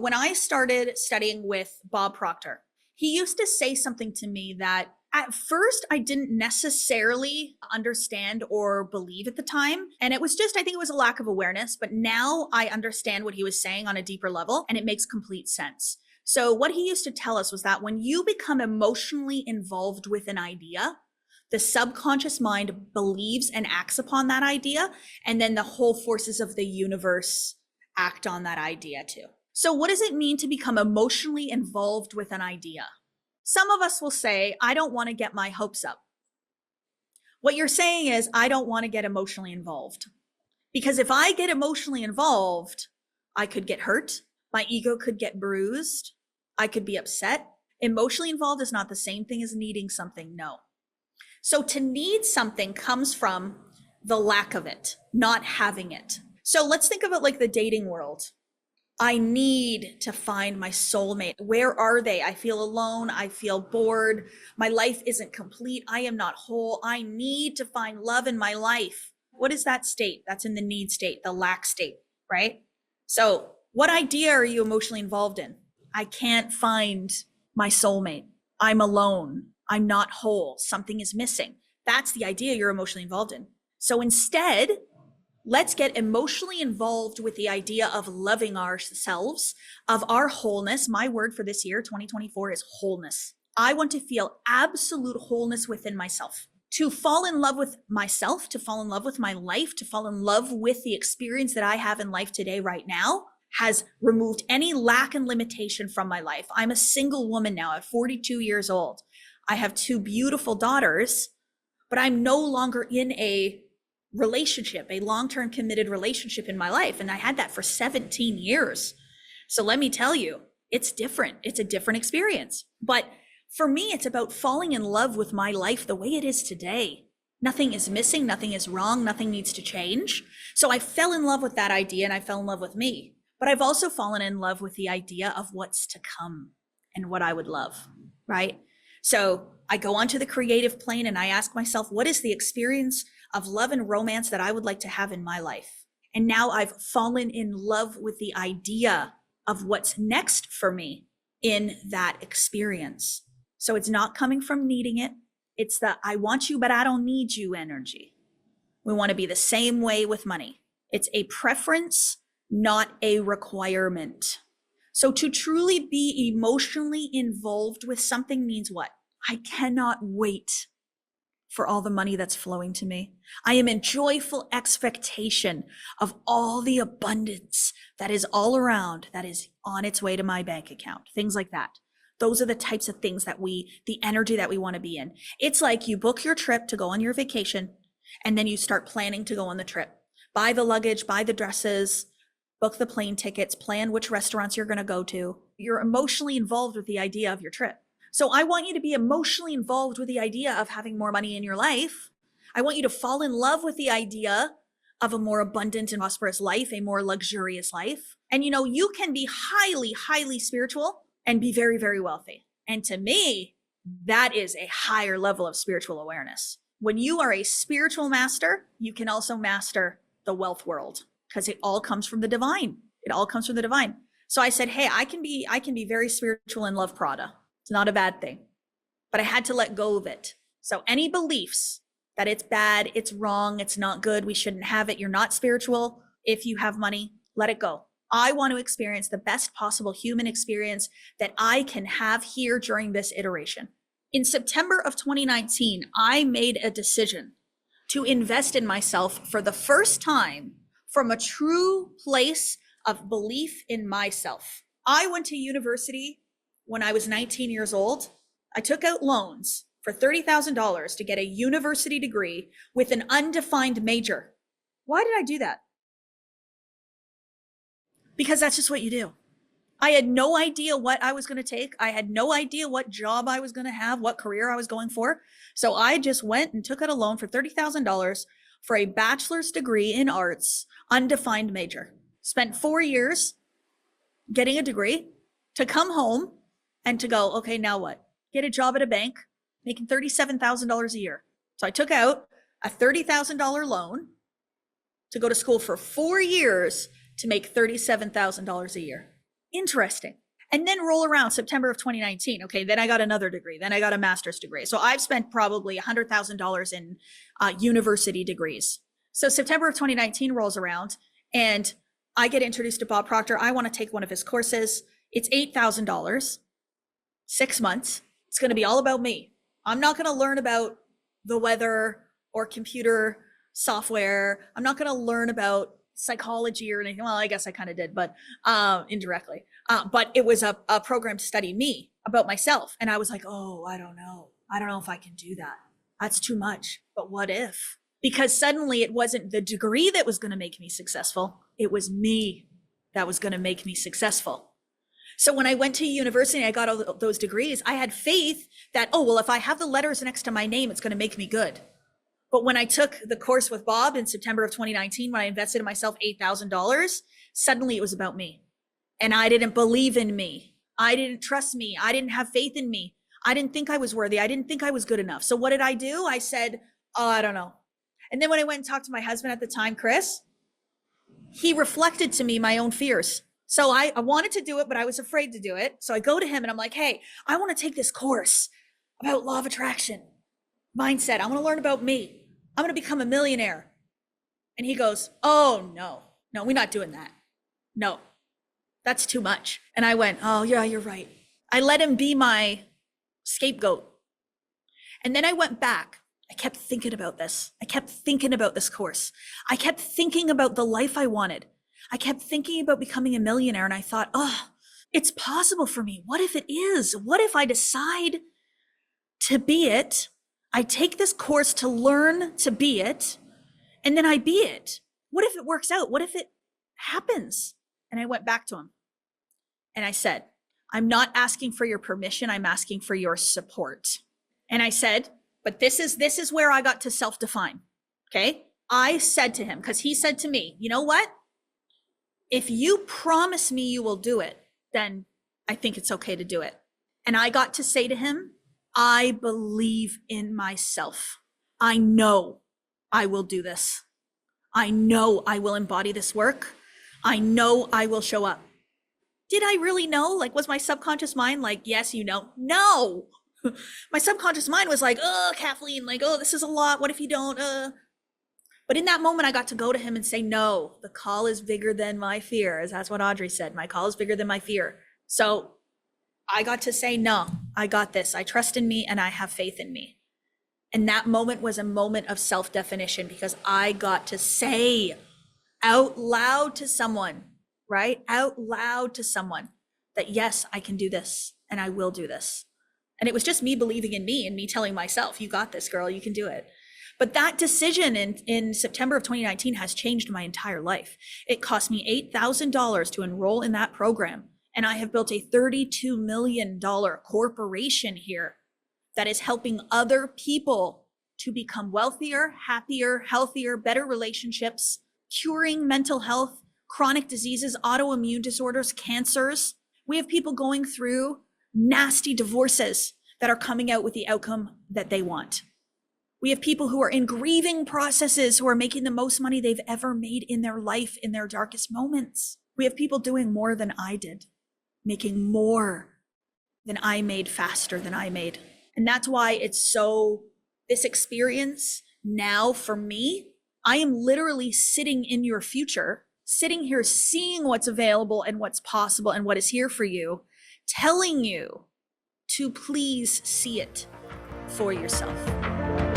when I started studying with Bob Proctor, he used to say something to me that at first I didn't necessarily understand or believe at the time. And it was just, I think it was a lack of awareness, but now I understand what he was saying on a deeper level and it makes complete sense. So what he used to tell us was that when you become emotionally involved with an idea, the subconscious mind believes and acts upon that idea, and then the whole forces of the universe act on that idea too. So what does it mean to become emotionally involved with an idea? Some of us will say, I don't want to get my hopes up. What you're saying is, I don't want to get emotionally involved. Because if I get emotionally involved, I could get hurt. My ego could get bruised. I could be upset. Emotionally involved is not the same thing as needing something, no. So to need something comes from the lack of it, not having it. So let's think of it like the dating world. I need to find my soulmate. Where are they? I feel alone. I feel bored. My life isn't complete. I am not whole. I need to find love in my life. What is that state? That's in the need state, the lack state, right? So what idea are you emotionally involved in? I can't find my soulmate. I'm alone. I'm not whole. Something is missing. That's the idea you're emotionally involved in. So instead, let's get emotionally involved with the idea of loving ourselves, of our wholeness. My word for this year, 2024, is wholeness. I want to feel absolute wholeness within myself. To fall in love with myself, to fall in love with my life, to fall in love with the experience that I have in life today, right now, has removed any lack and limitation from my life. I'm a single woman now at 42 years old. I have 2 beautiful daughters, but I'm no longer in a relationship, a long-term committed relationship in my life. And I had that for 17 years. So let me tell you, it's different. It's a different experience. But for me, it's about falling in love with my life the way it is today. Nothing is missing. Nothing is wrong. Nothing needs to change. So I fell in love with that idea and I fell in love with me. But I've also fallen in love with the idea of what's to come and what I would love, right? So I go onto the creative plane and I ask myself, what is the experience of love and romance that I would like to have in my life? And now I've fallen in love with the idea of what's next for me in that experience. So it's not coming from needing it. It's the I want you, but I don't need you energy. We want to be the same way with money. It's a preference, not a requirement. So to truly be emotionally involved with something means what? I cannot wait for all the money that's flowing to me. I am in joyful expectation of all the abundance that is all around, that is on its way to my bank account, things like that. Those are the types of things that the energy that we want to be in. It's like you book your trip to go on your vacation, and then you start planning to go on the trip. Buy the luggage, buy the dresses, book the plane tickets, plan which restaurants you're going to go to. You're emotionally involved with the idea of your trip. So I want you to be emotionally involved with the idea of having more money in your life. I want you to fall in love with the idea of a more abundant and prosperous life, a more luxurious life. And you can be highly, highly spiritual and be very, very wealthy. And to me, that is a higher level of spiritual awareness. When you are a spiritual master, you can also master the wealth world because it all comes from the divine. It all comes from the divine. So I said, hey, I can be very spiritual and love Prada. It's not a bad thing, but I had to let go of it. So any beliefs that it's bad, it's wrong, it's not good, we shouldn't have it, you're not spiritual, if you have money, let it go. I want to experience the best possible human experience that I can have here during this iteration. In September of 2019, I made a decision to invest in myself for the first time from a true place of belief in myself. I went to university when I was 19 years old. I took out loans for $30,000 to get a university degree with an undefined major. Why did I do that? Because that's just what you do. I had no idea what I was going to take. I had no idea what job I was going to have, what career I was going for. So I just went and took out a loan for $30,000 for a bachelor's degree in arts, undefined major. Spent 4 years getting a degree to come home and to go, okay, now what? Get a job at a bank, making $37,000 a year. So I took out a $30,000 loan to go to school for 4 years to make $37,000 a year. Interesting. And then roll around September of 2019. Okay, then I got another degree. Then I got a master's degree. So I've spent probably $100,000 in university degrees. So September of 2019 rolls around and I get introduced to Bob Proctor. I want to take one of his courses. It's $8,000, 6 months. It's going to be all about me. I'm not going to learn about the weather or computer software. I'm not going to learn about psychology or anything. Well, I guess I kind of did, but indirectly. But it was a program to study me, about myself. And I was like, oh, I don't know. I don't know if I can do that. That's too much. But what if? Because suddenly it wasn't the degree that was going to make me successful. It was me that was going to make me successful. So when I went to university, I got all those degrees. I had faith that, oh, well, if I have the letters next to my name, it's going to make me good. But when I took the course with Bob in September of 2019, when I invested in myself $8,000, suddenly it was about me. And I didn't believe in me. I didn't trust me. I didn't have faith in me. I didn't think I was worthy. I didn't think I was good enough. So what did I do? I said, oh, I don't know. And then when I went and talked to my husband at the time, Chris, he reflected to me my own fears. So I wanted to do it, but I was afraid to do it. So I go to him and I'm like, hey, I want to take this course about law of attraction, mindset. I want to learn about me. I'm going to become a millionaire. And he goes, oh, no, we're not doing that. No, that's too much. And I went, oh, yeah, you're right. I let him be my scapegoat. And then I went back. I kept thinking about this. I kept thinking about this course. I kept thinking about the life I wanted. I kept thinking about becoming a millionaire. And I thought, oh, it's possible for me. What if it is? What if I decide to be it? I take this course to learn to be it, and then I be it. What if it works out? What if it happens? And I went back to him and I said, I'm not asking for your permission. I'm asking for your support. And I said, but this is where I got to self-define. Okay. I said to him, because he said to me, you know what? If you promise me you will do it, then I think it's okay to do it. And I got to say to him, I believe in myself. I know I will do this. I know I will embody this work. I know I will show up. Did I really know? Like, was my subconscious mind like, yes, you know? No. My subconscious mind was like, oh, Kathleen, like, oh, this is a lot. What if you don't? But in that moment, I got to go to him and say, no, the call is bigger than my fear. As that's what Audrey said. My call is bigger than my fear. So I got to say, no, I got this. I trust in me and I have faith in me. And that moment was a moment of self-definition because I got to say out loud to someone, right? Out loud to someone that, yes, I can do this and I will do this. And it was just me believing in me and me telling myself, you got this, girl, you can do it. But that decision in September of 2019 has changed my entire life. It cost me $8,000 to enroll in that program. And I have built a $32 million corporation here that is helping other people to become wealthier, happier, healthier, better relationships, curing mental health, chronic diseases, autoimmune disorders, cancers. We have people going through nasty divorces that are coming out with the outcome that they want. We have people who are in grieving processes who are making the most money they've ever made in their life in their darkest moments. We have people doing more than I did, making more than I made, faster than I made. And that's why it's so, this experience now for me, I am literally sitting in your future, sitting here seeing what's available and what's possible and what is here for you, telling you to please see it for yourself.